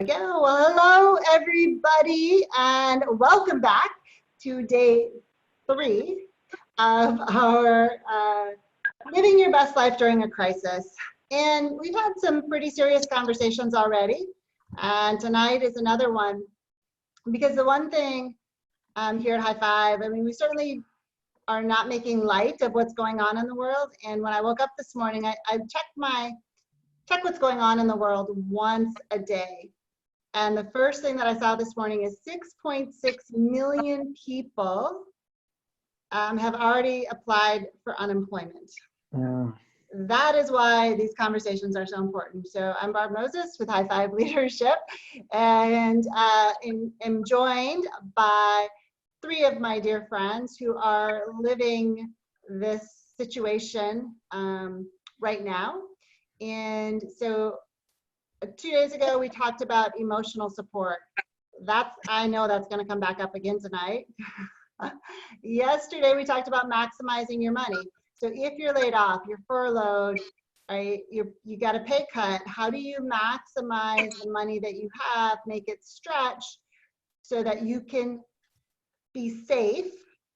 Go. Well, hello, everybody, and welcome back to day 3 of our Living Your Best Life During a Crisis. And we've had some pretty serious conversations already, and tonight is another one. Because the one thing here at High Five, I mean, we certainly are not making light of what's going on in the world. And when I woke up this morning, I check what's going on in the world once a day. And the first thing that I saw this morning is 6.6 million people have already applied for unemployment. Yeah. That is why these conversations are so important. So I'm Barb Moses with High Five Leadership, and am joined by 3 of my dear friends who are living this situation right now. And so 2 days ago, we talked about emotional support. I know that's going to come back up again tonight. Yesterday, we talked about maximizing your money. So if you're laid off, you're furloughed, right, you got a pay cut, how do you maximize the money that you have, make it stretch so that you can be safe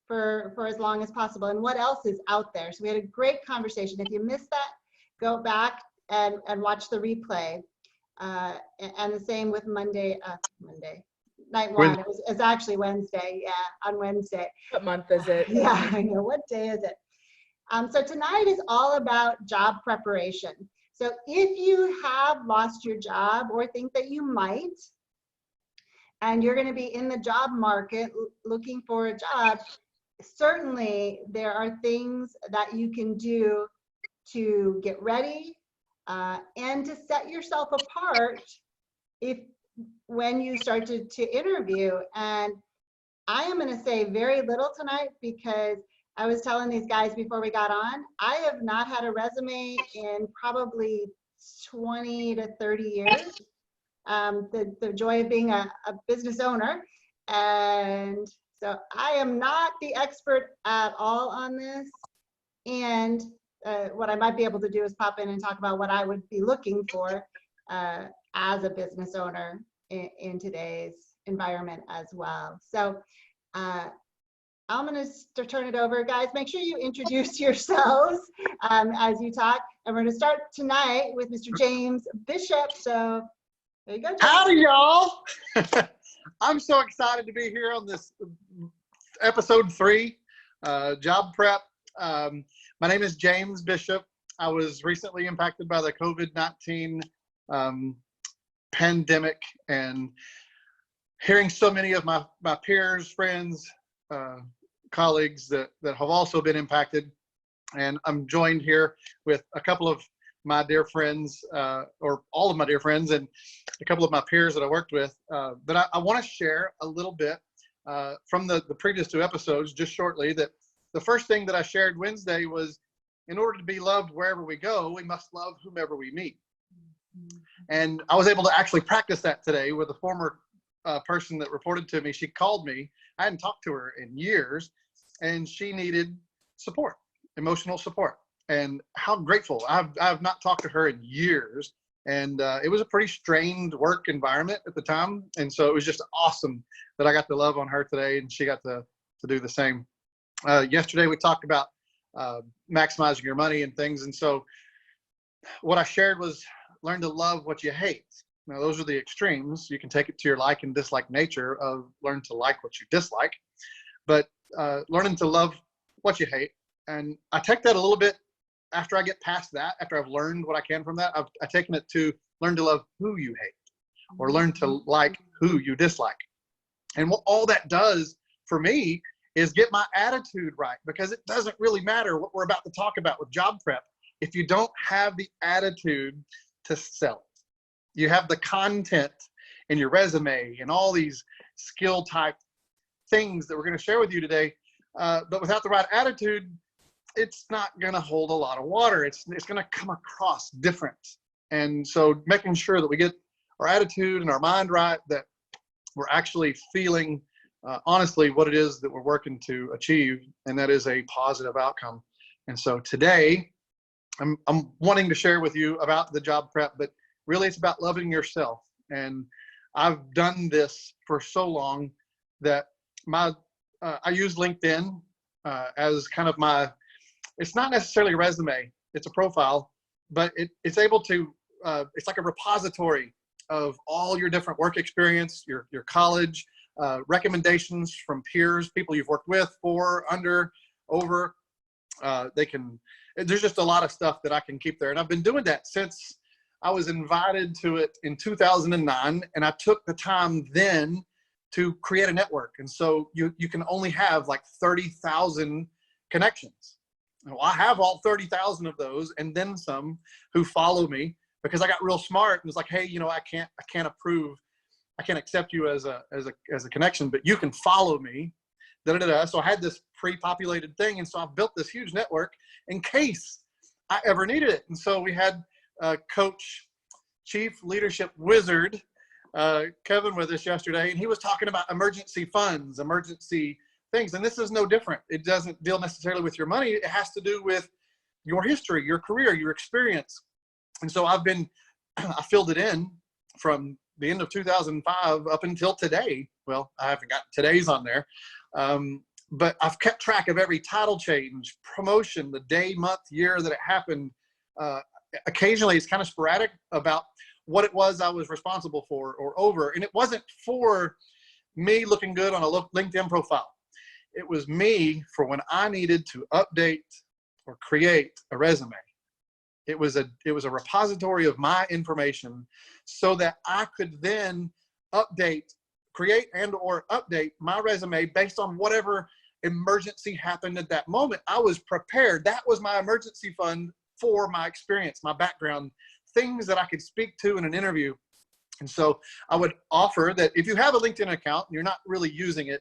for as long as possible? And what else is out there? So we had a great conversation. If you missed that, go back and watch the replay. And the same with Monday night one. It's actually Wednesday. Yeah, on Wednesday. What month is it? Yeah, I know. What day is it? So tonight is all about job preparation. So if you have lost your job or think that you might, and you're going to be in the job market looking for a job, certainly there are things that you can do to get ready and to set yourself apart when you start to interview. And I am going to say very little tonight because I was telling these guys before we got on, I have not had a resume in probably 20 to 30 years. The joy of being a business owner. And so I am not the expert at all on this. And what I might be able to do is pop in and talk about what I would be looking for as a business owner in today's environment as well. So I'm going to turn it over. Guys, make sure you introduce yourselves as you talk. And we're going to start tonight with Mr. James Bishop. So there you go, James. Howdy, y'all. I'm so excited to be here on this episode 3, job prep. My name is James Bishop. I was recently impacted by the COVID-19 pandemic, and hearing so many of my peers, friends, colleagues that have also been impacted. And I'm joined here with a couple of my dear friends, or all of my dear friends, and a couple of my peers that I worked with. But I want to share a little bit from the previous 2 episodes, just shortly, that the first thing that I shared Wednesday was, in order to be loved wherever we go, we must love whomever we meet. And I was able to actually practice that today with a former person that reported to me. She called me. I hadn't talked to her in years, and she needed support, emotional support. And how grateful. I've not talked to her in years. And it was a pretty strained work environment at the time. And so it was just awesome that I got to love on her today, and she got to do the same. Yesterday we talked about maximizing your money and things. And so what I shared was, learn to love what you hate. Now, those are the extremes. You can take it to your like and dislike nature of learn to like what you dislike, but learning to love what you hate. And I take that a little bit after I get past that, after I've learned what I can from that, I've taken it to learn to love who you hate, or learn to like who you dislike. And what all that does for me is get my attitude right, because it doesn't really matter what we're about to talk about with job prep if you don't have the attitude to sell it. You have the content in your resume and all these skill type things that we're going to share with you today, but without the right attitude, it's not going to hold a lot of water. It's going to come across different. And so making sure that we get our attitude and our mind right, that we're actually feeling honestly what it is that we're working to achieve, and that is a positive outcome. And so today I'm wanting to share with you about the job prep, but really it's about loving yourself. And I've done this for so long that I use LinkedIn as kind of it's not necessarily a resume, it's a profile, but it's able to, it's like a repository of all your different work experience, your college, recommendations from peers, people you've worked with, for, under, over. There's just a lot of stuff that I can keep there. And I've been doing that since I was invited to it in 2009. And I took the time then to create a network. And so you can only have like 30,000 connections. Well, I have all 30,000 of those and then some who follow me, because I got real smart and was like, hey, I can't accept you as a connection, but you can follow me. So I had this pre-populated thing. And so I built this huge network in case I ever needed it. And so we had Coach, Chief Leadership Wizard, Kevin, with us yesterday, and he was talking about emergency funds, emergency things. And this is no different. It doesn't deal necessarily with your money. It has to do with your history, your career, your experience. And so I filled it in from the end of 2005 up until today. Well, I haven't got today's on there. But I've kept track of every title change, promotion, the day, month, year that it happened. Occasionally it's kind of sporadic about what it was I was responsible for or over. And it wasn't for me looking good on a LinkedIn profile. It was me for when I needed to update or create a resume. It was a repository of my information so that I could then create and or update my resume based on whatever emergency happened at that moment. I was prepared. That was my emergency fund for my experience, my background, things that I could speak to in an interview. And so I would offer that if you have a LinkedIn account and you're not really using it,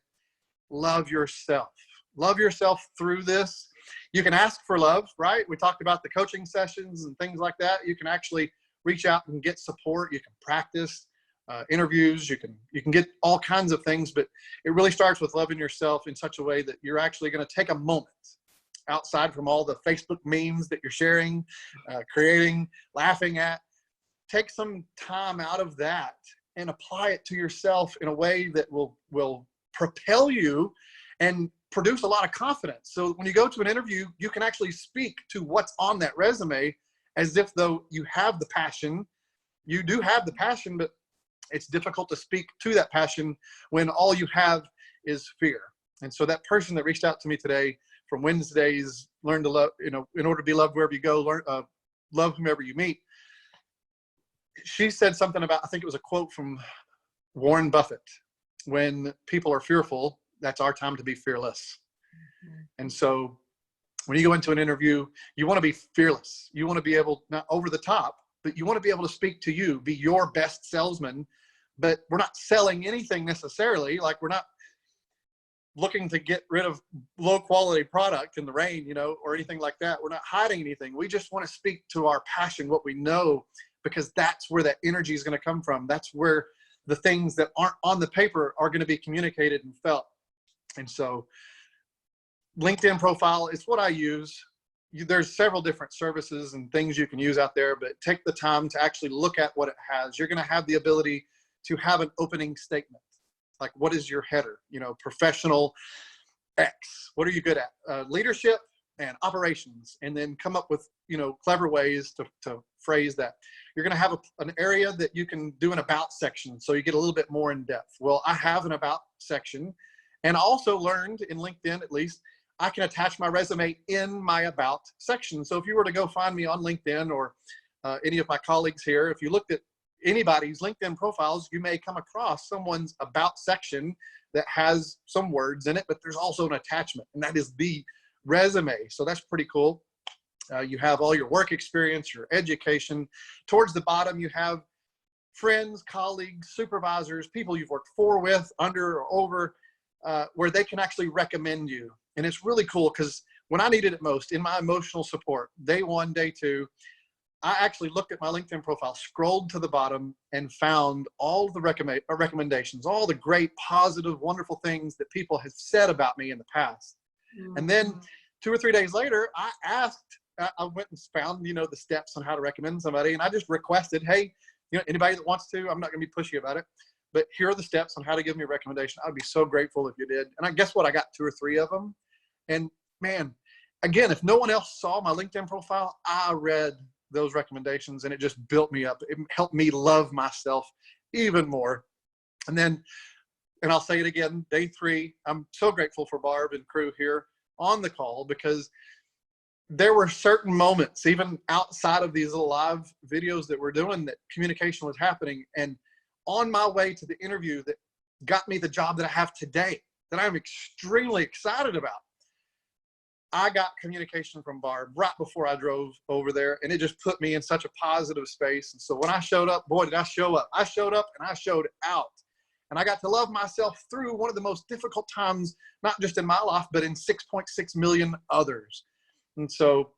love yourself. Love yourself through this. You can ask for love, right? We talked about the coaching sessions and things like that. You can actually reach out and get support. You can practice interviews. You can get all kinds of things, but it really starts with loving yourself in such a way that you're actually going to take a moment outside from all the Facebook memes that you're sharing, creating, laughing at. Take some time out of that and apply it to yourself in a way that will propel you and produce a lot of confidence. So when you go to an interview, you can actually speak to what's on that resume as if though you have the passion. You do have the passion, but it's difficult to speak to that passion when all you have is fear. And so that person that reached out to me today from Wednesday's Learn to Love, in order to be loved wherever you go, love whomever you meet. She said something about, I think it was a quote from Warren Buffett: when people are fearful, that's our time to be fearless. Mm-hmm. And so when you go into an interview, you want to be fearless. You want to be able, not over the top, but you want to be able to speak to you, be your best salesman. But we're not selling anything necessarily. Like, we're not looking to get rid of low quality product in the rain, or anything like that. We're not hiding anything. We just want to speak to our passion, what we know, because that's where that energy is going to come from. That's where the things that aren't on the paper are going to be communicated and felt. And so LinkedIn profile is what I use. There's several different services and things you can use out there, but take the time to actually look at what it has. You're going to have the ability to have an opening statement. Like, what is your header? Professional X. What are you good at? Leadership and operations. And then come up with, clever ways to phrase that. You're going to have an area that you can do an about section, so you get a little bit more in depth. Well, I have an about section, and I also learned in LinkedIn, at least, I can attach my resume in my about section. So if you were to go find me on LinkedIn, or any of my colleagues here, if you looked at anybody's LinkedIn profiles, you may come across someone's about section that has some words in it, but there's also an attachment, and that is the resume. So that's pretty cool. You have all your work experience, your education. Towards the bottom, you have friends, colleagues, supervisors, people you've worked for, with, under, or over, where they can actually recommend you. And it's really cool, because when I needed it most, in my emotional support, day 1, day 2, I actually looked at my LinkedIn profile, scrolled to the bottom, and found all the recommendations, all the great, positive, wonderful things that people have said about me in the past. Mm-hmm. And then 2 or 3 days later, I went and found, the steps on how to recommend somebody. And I just requested, hey, anybody that wants to, I'm not going to be pushy about it, but here are the steps on how to give me a recommendation. I'd be so grateful if you did. And I guess what? I got 2 or 3 of them. And man, again, if no one else saw my LinkedIn profile, I read those recommendations and it just built me up. It helped me love myself even more. And then, and I'll say it again, day 3, I'm so grateful for Barb and crew here on the call, because there were certain moments, even outside of these little live videos that we're doing, that communication was happening. And on my way to the interview that got me the job that I have today, that I'm extremely excited about, I got communication from Barb right before I drove over there, and it just put me in such a positive space. And so when I showed up, boy, did I show up. I showed up and I showed out. And I got to love myself through one of the most difficult times, not just in my life, but in 6.6 million others. And so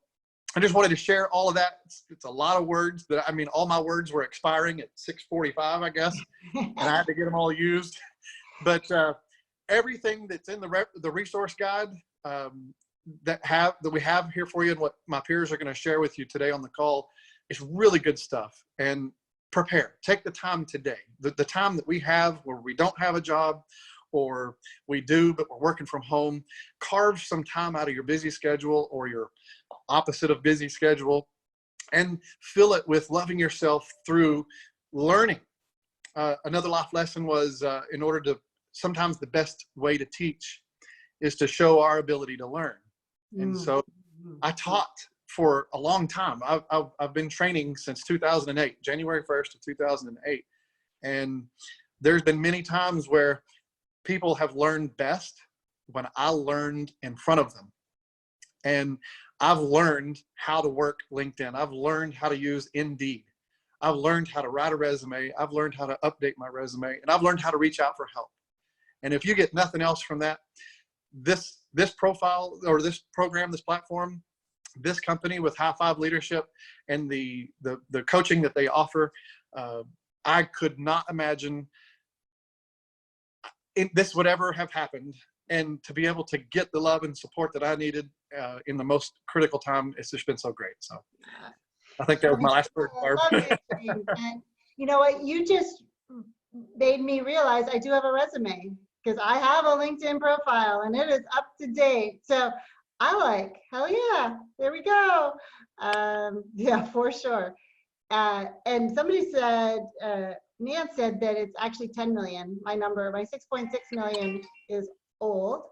I just wanted to share all of that. It's a lot of words that, I mean, all my words were expiring at 6:45, I guess, and I had to get them all used. But everything that's in the resource guide that we have here for you, and what my peers are going to share with you today on the call, is really good stuff. And prepare. Take the time today, the time that we have where we don't have a job, or we do, but we're working from home. Carve some time out of your busy schedule or your opposite of busy schedule, and fill it with loving yourself through learning. Another life lesson was, sometimes the best way to teach is to show our ability to learn. And so I taught for a long time. I've been training since 2008, January 1st of 2008. And there's been many times where people have learned best when I learned in front of them. And I've learned how to work LinkedIn. I've learned how to use Indeed. I've learned how to write a resume. I've learned how to update my resume, and I've learned how to reach out for help. And if you get nothing else from that, this profile, or this program, this platform, this company with High Five Leadership, and the coaching that they offer, I could not imagine this would ever have happened. And to be able to get the love and support that I needed in the most critical time, it's just been so great. So I think that was my last word, Barb. And you know what? You just made me realize I do have a resume, because I have a LinkedIn profile and it is up to date. So I hell yeah, there we go. Yeah, for sure. And somebody said, Nance said that it's actually 10 million. My 6.6 million is old.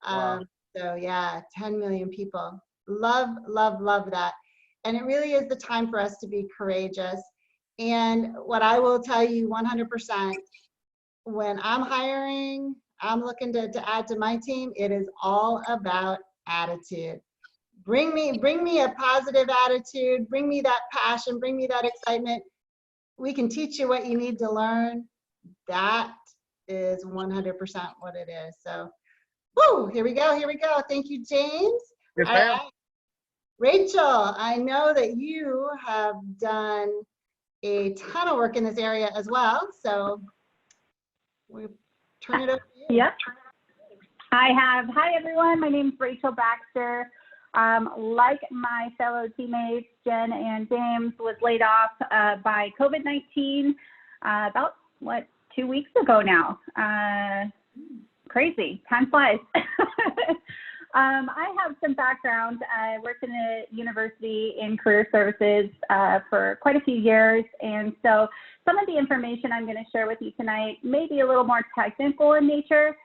Wow. So yeah, 10 million people. Love, love, love that. And it really is the time for us to be courageous. And what I will tell you 100%, when I'm hiring, I'm looking to add to my team, it is all about attitude. Bring me a positive attitude, bring me that passion, bring me that excitement. We can teach you what you need to learn. That is 100% what it is. So, woo, here we go. Thank you, James. Yes, All ma'am. right. Rachel, I know that you have done a ton of work in this area as well. So we turn it over to you. Yep. I have. Hi, everyone. My name is Rachel Baxter. Like my fellow teammates, Jen and James, was laid off by COVID-19 about, 2 weeks ago now. Crazy. Time flies. I have some background. I worked in a university in career services for quite a few years. And so some of the information I'm going to share with you tonight may be a little more technical in nature.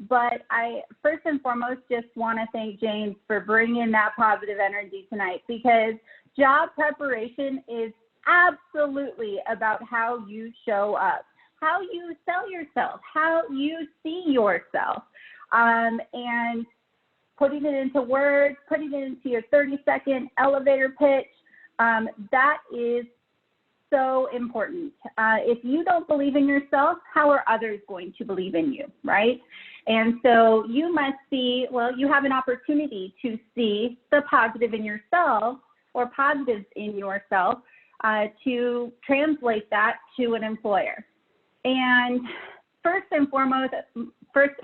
But I first and foremost just want to thank James for bringing that positive energy tonight, because job preparation is absolutely about how you show up, how you sell yourself, how you see yourself, and putting it into words, putting it into your 30-second elevator pitch. That is so important. If you don't believe in yourself, how are others going to believe in you, right? And so you must see, you have an opportunity to see the positive in yourself, or positives in yourself, to translate that to an employer. And first and foremost,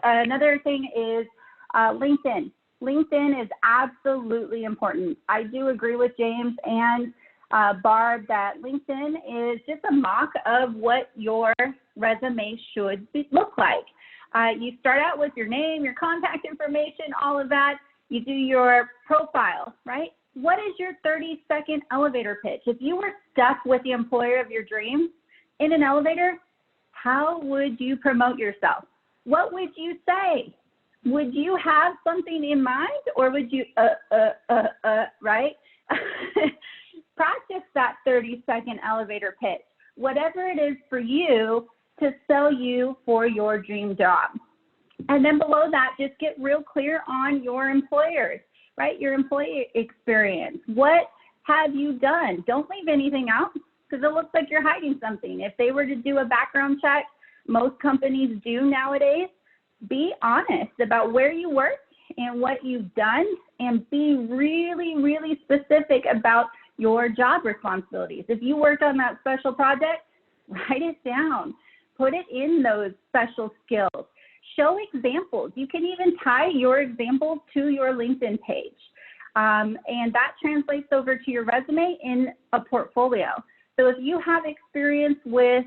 another thing is LinkedIn. LinkedIn is absolutely important. I do agree with James, and Barb, that LinkedIn is just a mock of what your resume should look like. You start out with your name, your contact information, all of that. You do your profile, right? What is your 30-second elevator pitch? If you were stuck with the employer of your dreams in an elevator, how would you promote yourself? What would you say? Would you have something in mind, or would you, right? Practice that 30-second elevator pitch, whatever it is for you to sell you for your dream job. And then below that, just get real clear on your employers, right? Your employee experience. What have you done? Don't leave anything out, because it looks like you're hiding something. If they were to do a background check, most companies do nowadays, be honest about where you work and what you've done, and be really, really specific about your job responsibilities. If you worked on that special project, write it down. Put it in those special skills. Show examples. You can even tie your examples to your LinkedIn page. And that translates over to your resume in a portfolio. So if you have experience with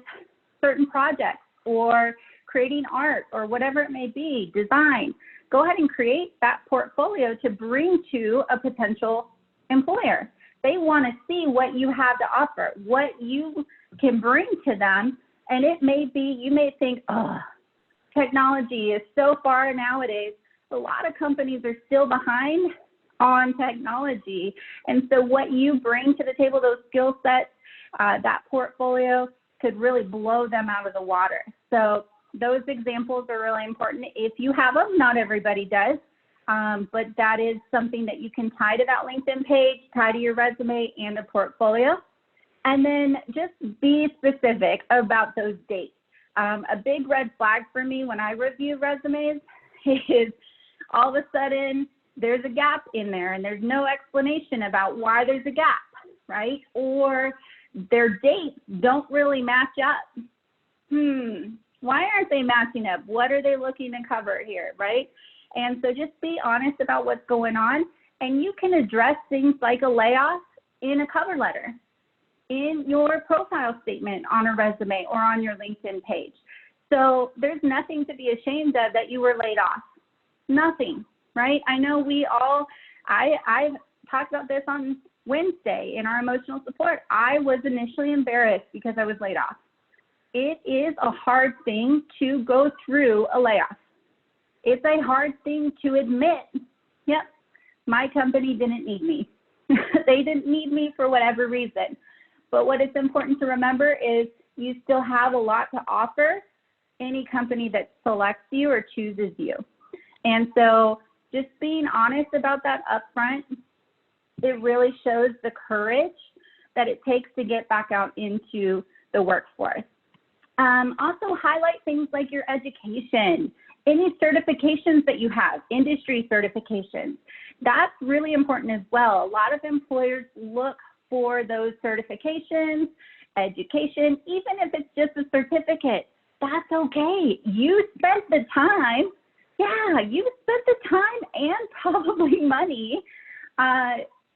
certain projects or creating art or whatever it may be, design, go ahead and create that portfolio to bring to a potential employer. They want to see what you have to offer, what you can bring to them. And it may be, you may think, oh, technology is so far nowadays. A lot of companies are still behind on technology. And so what you bring to the table, those skill sets, that portfolio could really blow them out of the water. So those examples are really important. If you have them, not everybody does, but that is something that you can tie to that LinkedIn page, tie to your resume and the portfolio. And then just be specific about those dates. A big red flag for me when I review resumes is all of a sudden there's a gap in there and there's no explanation about why there's a gap, right? Or their dates don't really match up. Why aren't they matching up? What are they looking to cover here, right? And so just be honest about what's going on, and you can address things like a layoff in a cover letter, in your profile statement on a resume or on your LinkedIn page. So there's nothing to be ashamed of that you were laid off. Nothing, right? I know we all, I talked about this on Wednesday in our emotional support. I was initially embarrassed because I was laid off. It is a hard thing to go through a layoff. It's a hard thing to admit, yep, my company didn't need me. They didn't need me for whatever reason. But what is important to remember is you still have a lot to offer any company that selects you or chooses you. And so just being honest about that upfront, it really shows the courage that it takes to get back out into the workforce. Also highlight things like your education, any certifications that you have, industry certifications. That's really important as well. A lot of employers look for those certifications, education, even if it's just a certificate, that's okay. You spent the time, you spent the time and probably money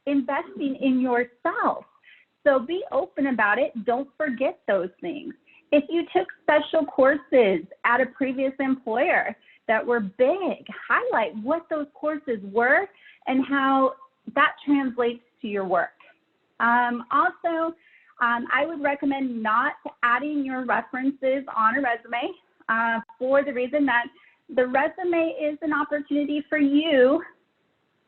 investing in yourself. So be open about it. Don't forget those things. If you took special courses at a previous employer that were big, highlight what those courses were and how that translates to your work. Also, I would recommend not adding your references on a resume for the reason that the resume is an opportunity for you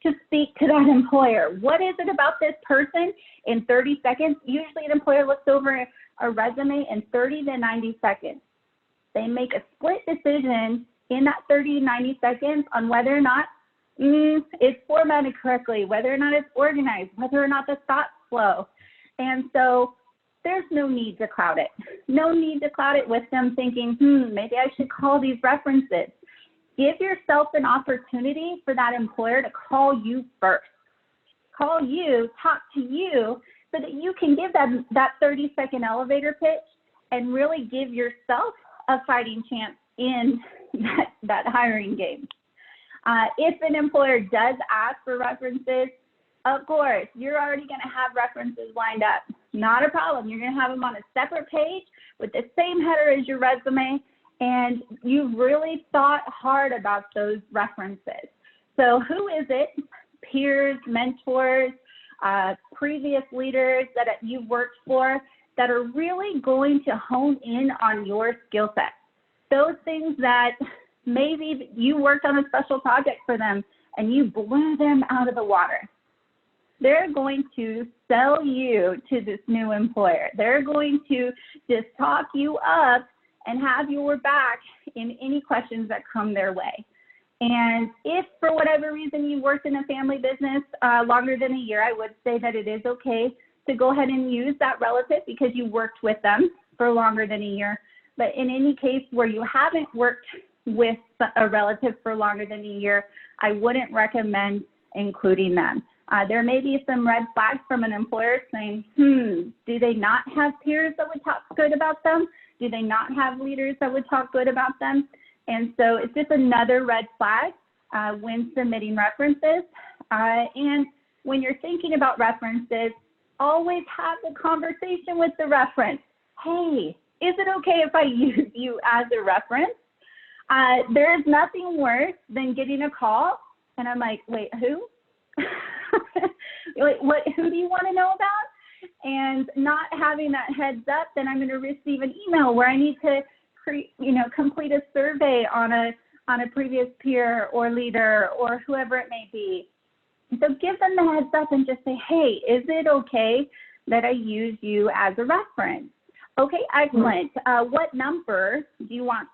to speak to that employer. What is it about this person in 30 seconds? Usually an employer looks over a resume in 30 to 90 seconds. They make a split decision in that 30 to 90 seconds on whether or not it's formatted correctly, whether or not it's organized, whether or not the thoughts flow. And so there's no need to cloud it. No need to cloud it with them thinking, maybe I should call these references. Give yourself an opportunity for that employer to call you first. Call you, talk to you, so that you can give them that 30-second elevator pitch and really give yourself a fighting chance in that hiring game. If an employer does ask for references, of course, you're already going to have references lined up. Not a problem. You're going to have them on a separate page with the same header as your resume, and you've really thought hard about those references. So who is it? Peers, mentors, previous leaders that you've worked for that are really going to hone in on your skill set. Those things that maybe you worked on a special project for them and you blew them out of the water. They're going to sell you to this new employer. They're going to just talk you up and have your back in any questions that come their way. And if for whatever reason you worked in a family business longer than a year, I would say that it is okay to go ahead and use that relative because you worked with them for longer than a year. But in any case where you haven't worked with a relative for longer than a year, I wouldn't recommend including them. There may be some red flags from an employer saying, do they not have peers that would talk good about them? Do they not have leaders that would talk good about them? And so it's just another red flag when submitting references. And when you're thinking about references, always have the conversation with the reference. Hey, is it okay if I use you as a reference? There is nothing worse than getting a call and I'm like, wait, who? Who do you want to know about? And not having that heads up, then I'm going to receive an email where I need to complete a survey on a previous peer or leader or whoever it may be. So give them the heads up and just say, hey, is it okay that I use you as a reference? Okay, excellent. What number do you want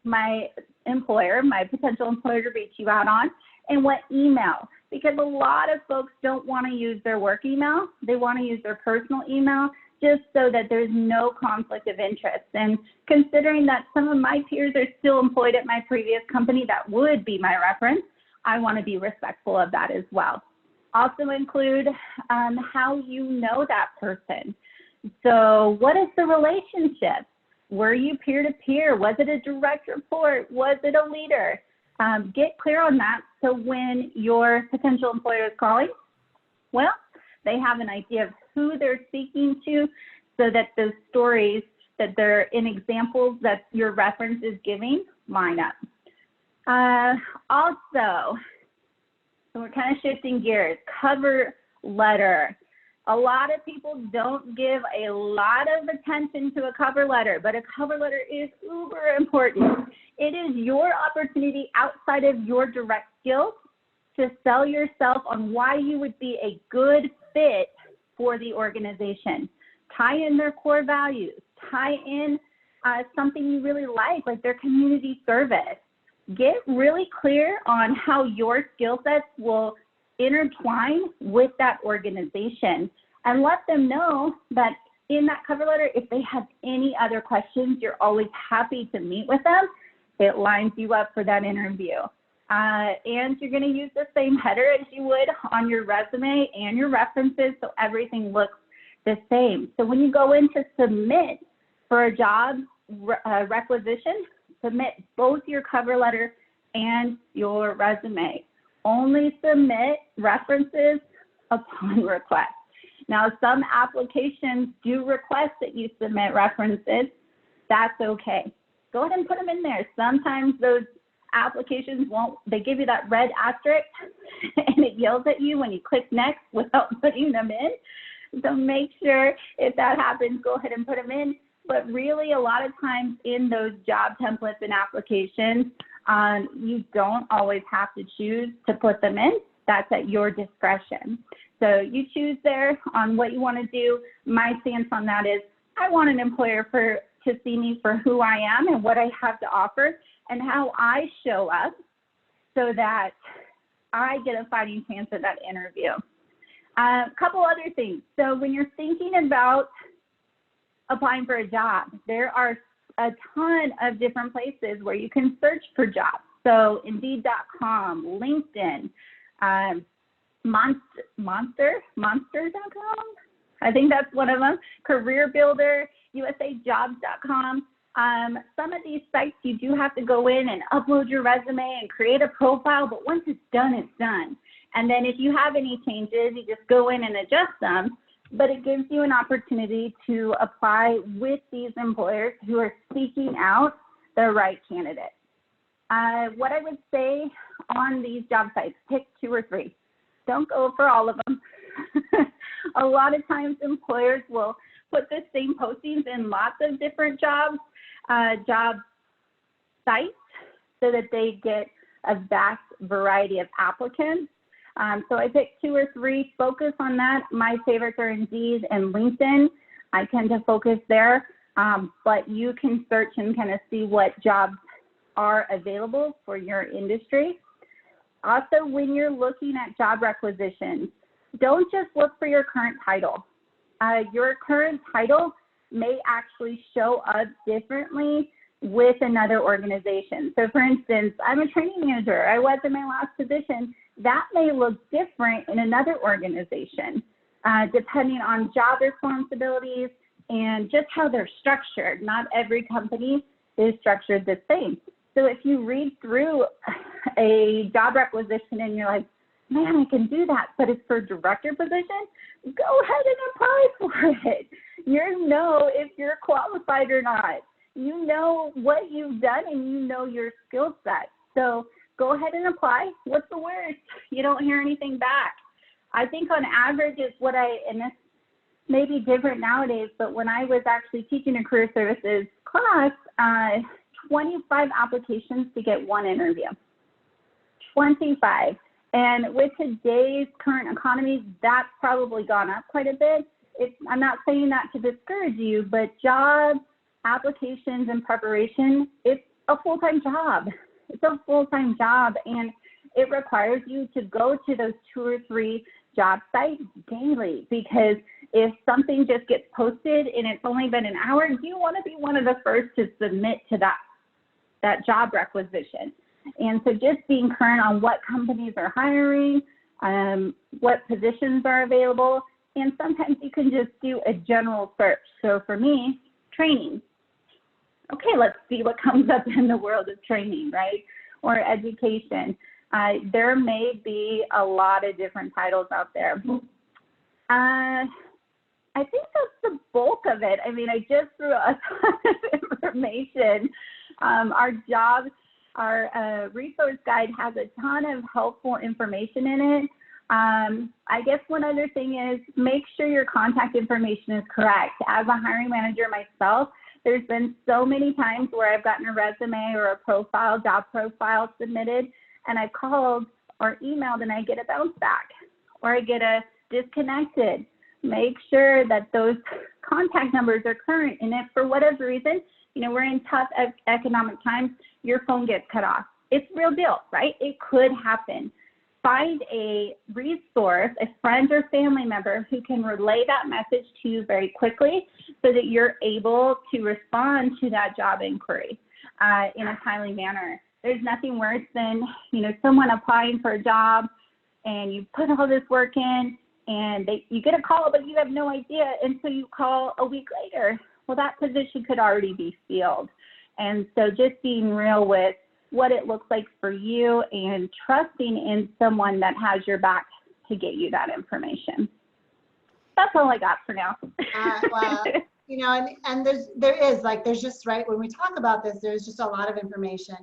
my potential employer to reach you out on? And what email? Because a lot of folks don't want to use their work email. They want to use their personal email just so that there's no conflict of interest. And considering that some of my peers are still employed at my previous company that would be my reference, I want to be respectful of that as well. Also include how you know that person. So what is the relationship? Were you peer-to-peer? Was it a direct report? Was it a leader? Get clear on that so when your potential employer is calling, well, they have an idea of who they're speaking to so that those stories that they're in examples that your reference is giving line up. Also, so we're kind of shifting gears, cover letter. A lot of people don't give a lot of attention to a cover letter, but a cover letter is uber important. It is your opportunity outside of your direct skills to sell yourself on why you would be a good fit for the organization. Tie in their core values, tie in something you really like their community service. Get really clear on how your skill sets will intertwine with that organization and let them know that in that cover letter, if they have any other questions, you're always happy to meet with them. It lines you up for that interview. And you're going to use the same header as you would on your resume and your references so everything looks the same. So when you go in to submit for a job requisition, submit both your cover letter and your resume. Only submit references upon request. Now, some applications do request that you submit references. That's okay. Go ahead and put them in there. Sometimes those applications won't, they give you that red asterisk and it yells at you when you click next without putting them in. So make sure if that happens, go ahead and put them in. But really, a lot of times in those job templates and applications, you don't always have to choose to put them in. That's at your discretion. So you choose there on what you want to do. My stance on that is I want an employer to see me for who I am and what I have to offer and how I show up so that I get a fighting chance at that interview. A couple other things. So when you're thinking about applying for a job, there are a ton of different places where you can search for jobs. So Indeed.com, LinkedIn, Monster.com, I think that's one of them, Career Builder, USAjobs.com. Some of these sites you do have to go in and upload your resume and create a profile, but once it's done, it's done. And then if you have any changes, you just go in and adjust them. but it gives you an opportunity to apply with these employers who are seeking out the right candidate. What I would say on these job sites, pick 2 or 3. Don't go for all of them. A lot of times employers will put the same postings in lots of different job sites so that they get a vast variety of applicants. So I picked 2 or 3, focus on that. My favorites are Indeed and LinkedIn. I tend to focus there, but you can search and kind of see what jobs are available for your industry. Also, when you're looking at job requisitions, don't just look for your current title. Your current title may actually show up differently with another organization. So for instance, I'm a training manager. I was in my last position. That may look different in another organization, depending on job responsibilities and just how they're structured. Not every company is structured the same. So if you read through a job requisition and you're like, man, I can do that, but it's for a director position, go ahead and apply for it. You know if you're qualified or not. You know what you've done and you know your skill set. So go ahead and apply. What's the worst? You don't hear anything back. I think on average it's what and this may be different nowadays, but when I was actually teaching a career services class, 25 applications to get 1 interview. 25. And with today's current economy, that's probably gone up quite a bit. I'm not saying that to discourage you, but job applications and preparation, it's a full-time job. It's a full-time job, and it requires you to go to those 2 or 3 job sites daily, because if something just gets posted and it's only been an hour, you want to be one of the first to submit to that job requisition. And so just being current on what companies are hiring, what positions are available, and sometimes you can just do a general search. So for me, training. Okay, let's see what comes up in the world of training, right? Or education. There may be a lot of different titles out there. I think that's the bulk of it. I mean, I just threw a ton of information. Our resource guide has a ton of helpful information in it. I guess one other thing is make sure your contact information is correct. As a hiring manager myself, there's been so many times where I've gotten a resume or a job profile submitted, and I've called or emailed and I get a bounce back or I get a disconnected. Make sure that those contact numbers are current, and if for whatever reason, we're in tough economic times, your phone gets cut off. It's real deal, right? It could happen. Find a resource, a friend or family member who can relay that message to you very quickly so that you're able to respond to that job inquiry in a timely manner. There's nothing worse than, someone applying for a job and you put all this work in and you get a call, but you have no idea until you call a week later. Well, that position could already be filled. And so just being real with what it looks like for you and trusting in someone that has your back to get you that information. That's all I got for now. Well, and there's just, right, when we talk about this, there's just a lot of information.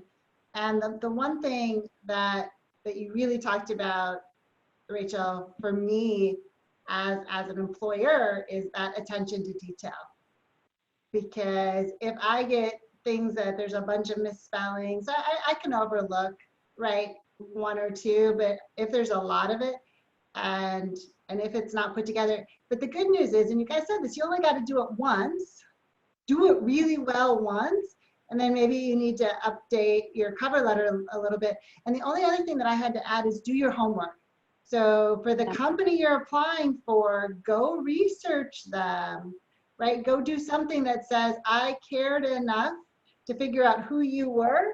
And the one thing that you really talked about, Rachel, for me as an employer is that attention to detail. Because if I get things that there's a bunch of misspellings, I can overlook, right, 1 or 2, but if there's a lot of it and if it's not put together, but the good news is, and you guys said this, you only got to do it once, do it really well once, and then maybe you need to update your cover letter a little bit. And the only other thing that I had to add is do your homework. So for the company you're applying for, go research them, right? Go do something that says, I cared enough to figure out who you were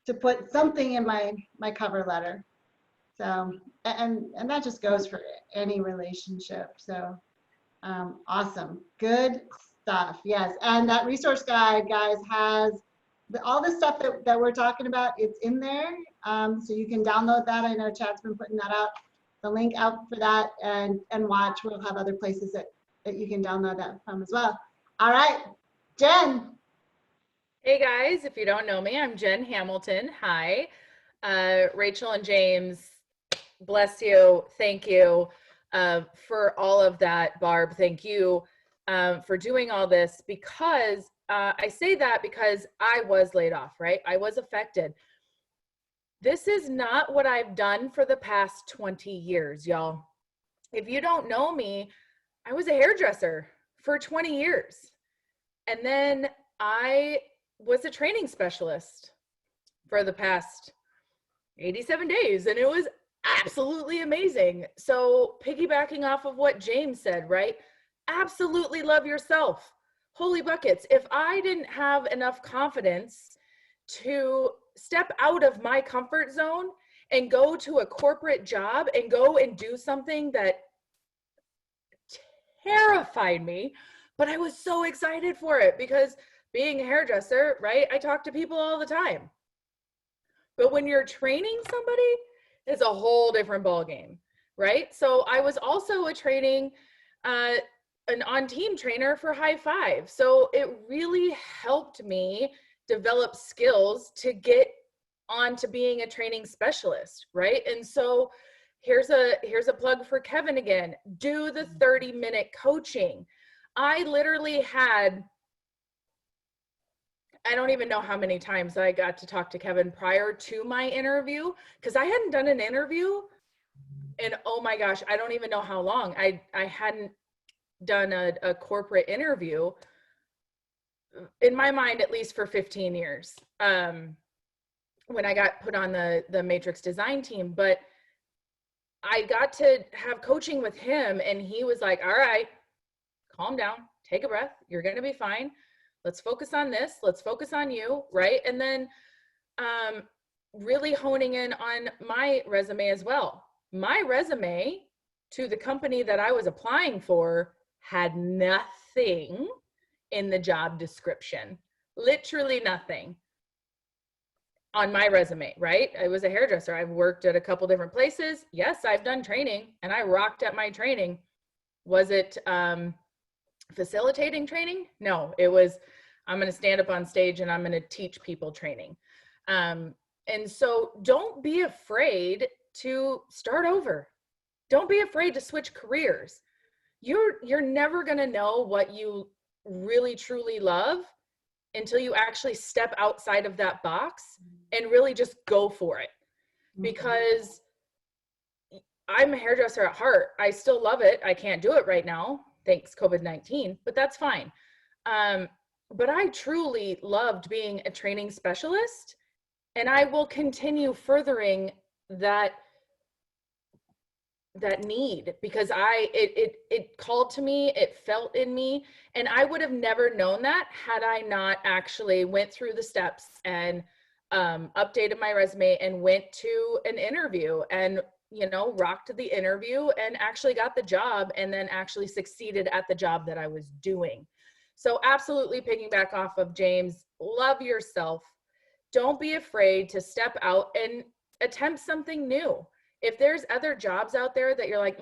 to put something in my cover letter. So, and that just goes for any relationship. So awesome, good stuff. Yes, and that resource guide, guys, has all the stuff that we're talking about. It's in there, so you can download that. I know Chad's been putting that out. the link out for that and watch. We'll have other places that you can download that from as well. All right, Jen. Hey guys, if you don't know me, I'm Jen Hamilton. Hi. Rachel and James, bless you. Thank you for all of that. Barb, thank you for doing all this, because I say that because I was laid off, right? I was affected. This is not what I've done for the past 20 years, y'all. If you don't know me, I was a hairdresser for 20 years. And then I was a training specialist for the past 87 days, and it was absolutely amazing. So piggybacking off of what James said, right? Absolutely love yourself. Holy buckets. If I didn't have enough confidence to step out of my comfort zone and go to a corporate job and go and do something that terrified me, but I was so excited for it, because being a hairdresser, right? I talk to people all the time. But when you're training somebody, it's a whole different ballgame, right? So I was also a training, an on-team trainer for High Five. So it really helped me develop skills to get on to being a training specialist, right? And so here's a plug for Kevin again. Do the 30-minute coaching. I literally had, I don't even know how many times I got to talk to Kevin prior to my interview, because I hadn't done an interview and oh my gosh, I don't even know how long. I hadn't done a corporate interview, in my mind, at least for 15 years, when I got put on the Matrix design team. But I got to have coaching with him, and he was like, all right, calm down, take a breath. You're going to be fine. Let's focus on this. Let's focus on you. Right. And then really honing in on my resume as well. My resume to the company that I was applying for had nothing in the job description, literally nothing on my resume, right? I was a hairdresser. I've worked at a couple different places. Yes, I've done training and I rocked at my training. Was it facilitating training? No, it was, I'm going to stand up on stage and I'm going to teach people training. And so don't be afraid to start over. Don't be afraid to switch careers. You're never going to know what you really truly love until you actually step outside of that box and really just go for it. Because I'm a hairdresser at heart. I still love it. I can't do it right now, thanks COVID-19, but that's fine. But I truly loved being a training specialist, and I will continue furthering that need, because it called to me, it felt in me, and I would have never known that had I not actually went through the steps and updated my resume and went to an interview and, you know, rocked the interview and actually got the job, and then actually succeeded at the job that I was doing. So absolutely piggyback off of James, love yourself. Don't be afraid to step out and attempt something new. If there's other jobs out there that you're like,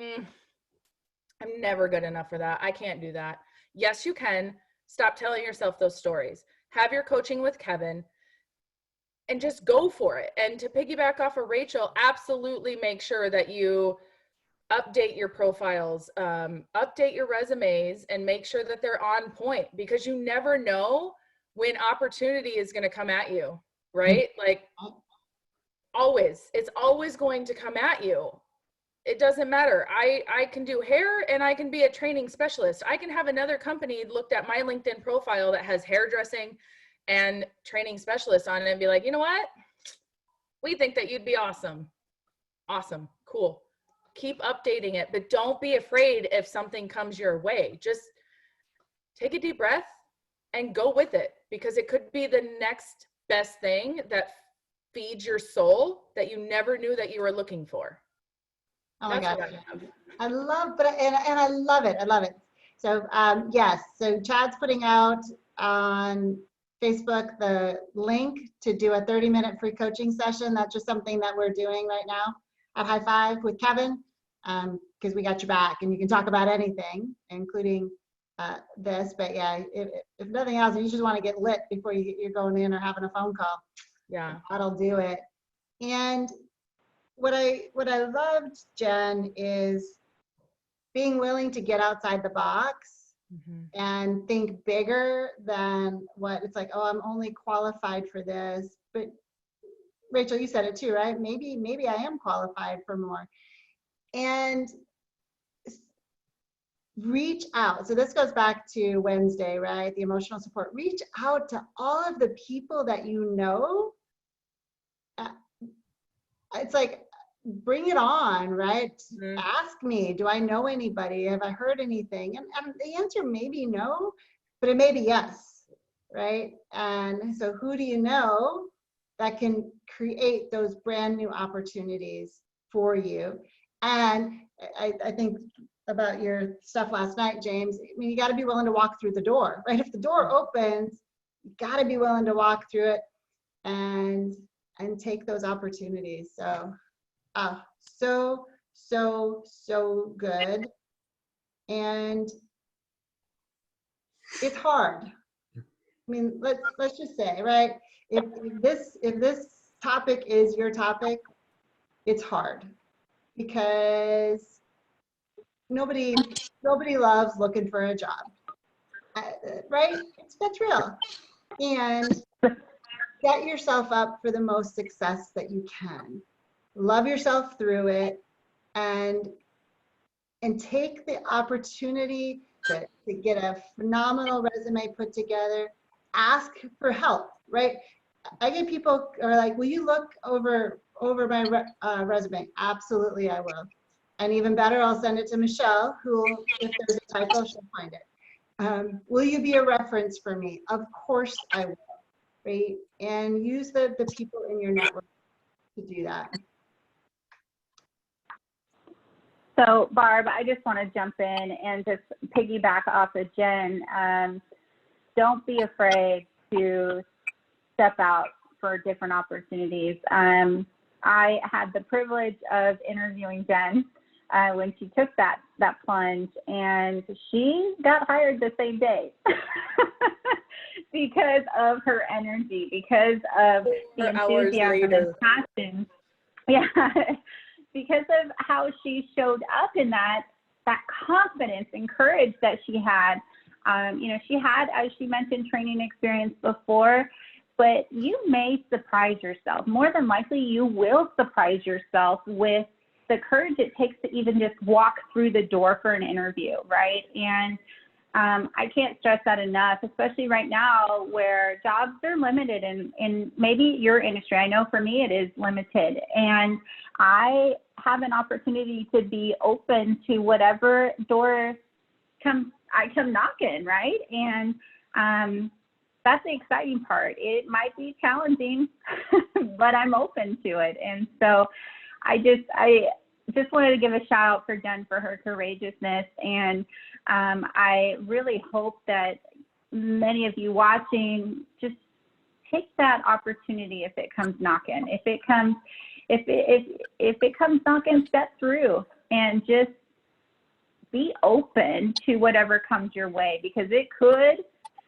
I'm never good enough for that, I can't do that. Yes, you can. Stop telling yourself those stories. Have your coaching with Kevin and just go for it. And to piggyback off of Rachel, absolutely make sure that you update your profiles, update your resumes, and make sure that they're on point, because you never know when opportunity is going to come at you, right? Like, always, it's always going to come at you. It doesn't matter. I can do hair and I can be a training specialist. I can have another company looked at my LinkedIn profile that has hairdressing and training specialists on it and be like, you know what? We think that you'd be awesome. Awesome. Cool. Keep updating it, but don't be afraid if something comes your way. Just take a deep breath and go with it, because it could be the next best thing that feeds your soul that you never knew that you were looking for. Oh my That's God. what I have. I love, and I love it. I love it. So yes, so Chad's putting out on Facebook the link to do a 30-minute free coaching session. That's just something that we're doing right now at High Five with Kevin. because we got your back and you can talk about anything, including this. But yeah, if nothing else, you just want to get lit before you're going in or having a phone call. Yeah. That'll do it. And what I loved, Jen, is being willing to get outside the box and think bigger than what it's like, oh, I'm only qualified for this. But Rachel, you said it too, right? Maybe I am qualified for more. And reach out. So this goes back to Wednesday, right? The emotional support. Reach out to all of the people that you know. It's like, bring it on, right? Ask me, do I know anybody? Have I heard anything? And the answer may be no, but it may be yes, right? And so who do you know that can create those brand new opportunities for you? And I think about your stuff last night, James. I mean, you got to be willing to walk through the door, right? If the door opens, you got to be willing to walk through it and take those opportunities. So, so good. And it's hard. I mean, let's just say, right? If this topic is your topic, it's hard because nobody loves looking for a job, right? That's real. And set yourself up for the most success that you can. Love yourself through it, and take the opportunity to get a phenomenal resume put together. Ask for help, right? I get people are like, will you look over my resume? Absolutely, I will. And even better, I'll send it to Michelle, who, if there's a typo, she'll find it. Will you be a reference for me? Of course I will, right? And use the people in your network to do that. So Barb, I just want to jump in and just piggyback off of Jen. Don't be afraid to step out for different opportunities. I had the privilege of interviewing Jen when she took that plunge, and she got hired the same day because of her energy, because of the enthusiasm and passion. Yeah. Because of how she showed up in that confidence and courage that she had. She had, as she mentioned, training experience before, but you may surprise yourself. More than likely, you will surprise yourself with the courage it takes to even just walk through the door for an interview, right? And I can't stress that enough, especially right now where jobs are limited in maybe your industry. I know for me it is limited, and I have an opportunity to be open to whatever door I come knocking, right? And that's the exciting part. It might be challenging, but I'm open to it. And so I just wanted to give a shout out for Jen for her courageousness. And I really hope that many of you watching just take that opportunity if it comes knocking. If it comes knocking, step through and just be open to whatever comes your way, because it could,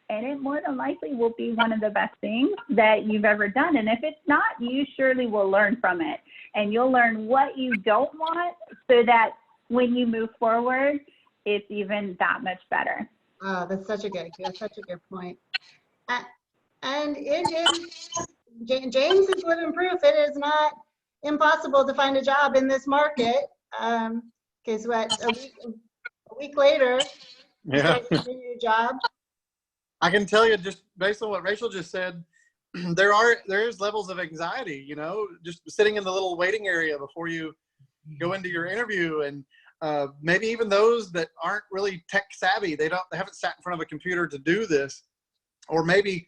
and it more than likely will be one of the best things that you've ever done. And if it's not, you surely will learn from it, and you'll learn what you don't want so that when you move forward, it's even that much better. Oh, that's such a good point. And it is, James is living proof. It is not impossible to find a job in this market. Because a week later, you start a new job. I can tell you, just based on what Rachel just said, there's levels of anxiety, just sitting in the little waiting area before you go into your interview, and maybe even those that aren't really tech savvy, they haven't sat in front of a computer to do this, or maybe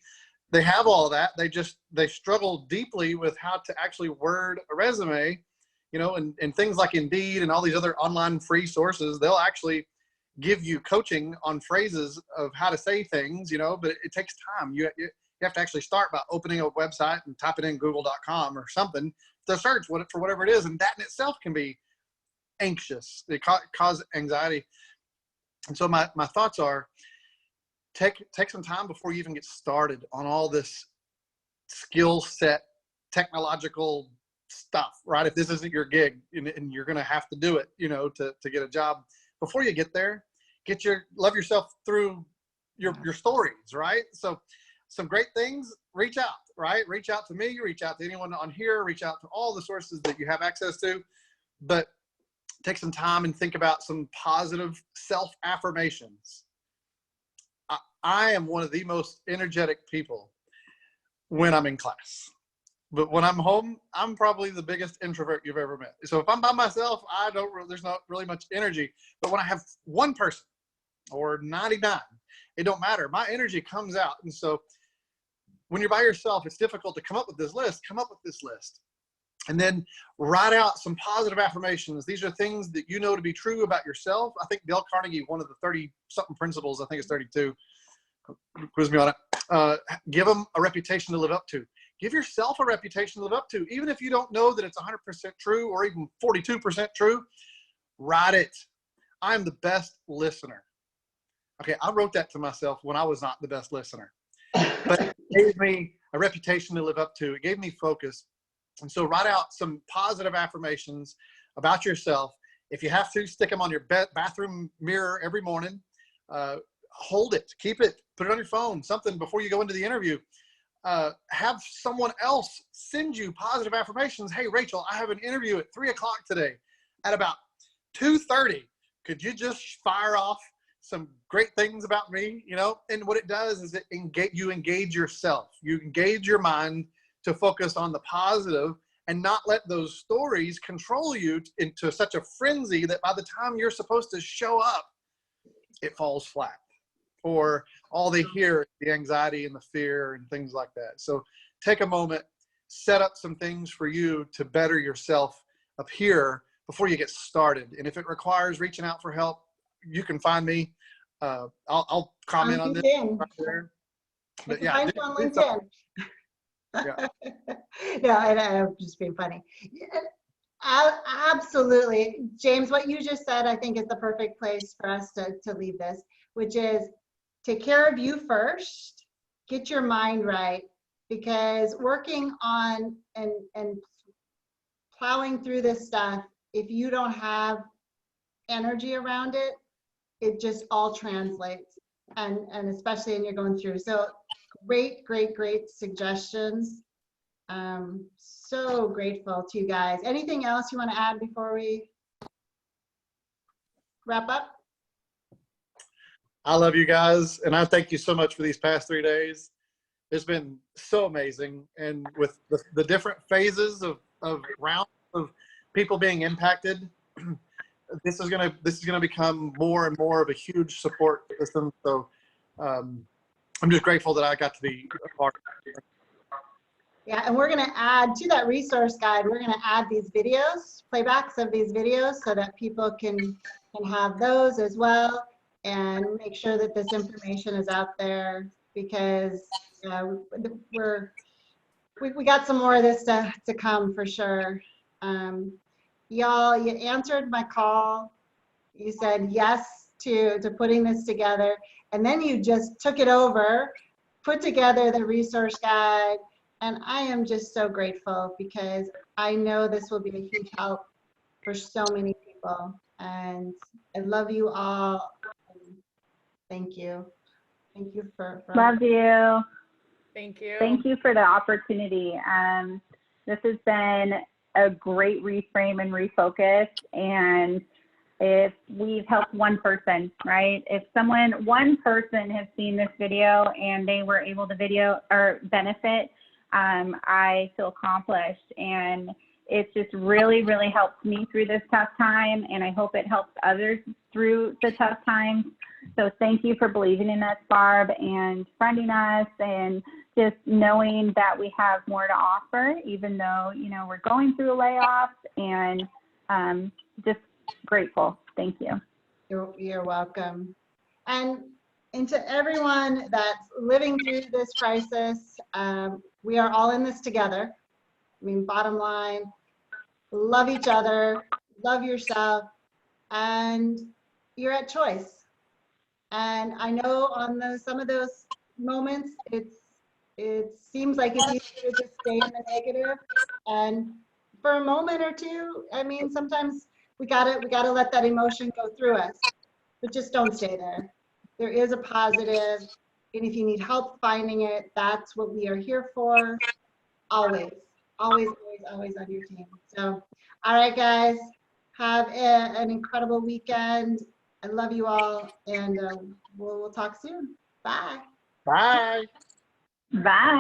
they have all that, they struggle deeply with how to actually word a resume, and things like Indeed and all these other online free sources, they'll actually give you coaching on phrases of how to say things, but it takes time. You have to actually start by opening a website and typing in google.com or something to search for whatever it is. And that in itself can be anxious. They cause anxiety. And so my thoughts are, take some time before you even get started on all this skill set, technological stuff, right? If this isn't your gig and you're going to have to do it, you know, to get a job, before you get there, love yourself through your stories, right? So some great things, reach out, right? Reach out to me, reach out to anyone on here, reach out to all the sources that you have access to, but take some time and think about some positive self-affirmations. I am one of the most energetic people when I'm in class. But when I'm home, I'm probably the biggest introvert you've ever met. So if I'm by myself, there's not really much energy. But when I have one person or 99, it don't matter. My energy comes out. And so when you're by yourself, it's difficult to come up with this list. Come up with this list. And then write out some positive affirmations. These are things that you know to be true about yourself. I think Dale Carnegie, one of the 30-something principles, I think it's 32, quiz me on it, give them a reputation to live up to. Give yourself a reputation to live up to. Even if you don't know that it's 100% true or even 42% true, write it. I'm the best listener. Okay, I wrote that to myself when I was not the best listener. But it gave me a reputation to live up to. It gave me focus. And so write out some positive affirmations about yourself. If you have to, stick them on your bathroom mirror every morning. Hold it, keep it, put it on your phone, something before you go into the interview. Have someone else send you positive affirmations. Hey, Rachel, I have an interview at 3 o'clock today. At about 2:30, could you just fire off some great things about me? You know, and what it does is you engage yourself. You engage your mind to focus on the positive and not let those stories control you into such a frenzy that by the time you're supposed to show up, it falls flat. Or all they hear is the anxiety and the fear and things like that. So take a moment, set up some things for you to better yourself up here before you get started. And if it requires reaching out for help, you can find me. I'll comment on this right there. But yeah, Find you on LinkedIn. Yeah. No, I'm just being funny. Absolutely. James, what you just said, I think is the perfect place for us to leave this, which is take care of you first, get your mind right, because working on and plowing through this stuff, if you don't have energy around it, it just all translates, and especially when you're going through. So great suggestions. So grateful to you guys. Anything else you want to add before we wrap up? I love you guys, and I thank you so much for these past 3 days. It's been so amazing, and with the different phases of rounds of people being impacted, this is gonna become more and more of a huge support system. So I'm just grateful that I got to be a part of it. Yeah, and we're going to add to that resource guide, we're going to add these videos, playbacks of these videos, so that people can have those as well, and make sure that this information is out there, because we got some more of this to come for sure. Y'all, you answered my call. You said yes to putting this together, and then you just took it over, put together the resource guide. And I am just so grateful, because I know this will be a huge help for so many people. And I love you all. Thank you. Thank you for Love you. Thank you. Thank you for the opportunity. This has been a great reframe and refocus. And if we've helped one person, right? If one person has seen this video and they were able to benefit, I feel accomplished, and it's just really helped me through this tough time, and I hope it helps others through the tough times. So thank you for believing in us, Barb, and friending us, and just knowing that we have more to offer, even though, you know, we're going through a layoff, and just grateful. Thank you. You're welcome. And to everyone that's living through this crisis, we are all in this together. I mean, bottom line, love each other, love yourself, and you're at choice. And I know on some of those moments, it seems like it's easier to just stay in the negative. And for a moment or two, I mean, sometimes we gotta let that emotion go through us, but just don't stay there. There is a positive, and if you need help finding it, that's what we are here for. Always, always, always, always on your team. So, all right, guys, have an incredible weekend. I love you all, and we'll talk soon. Bye. Bye. Bye.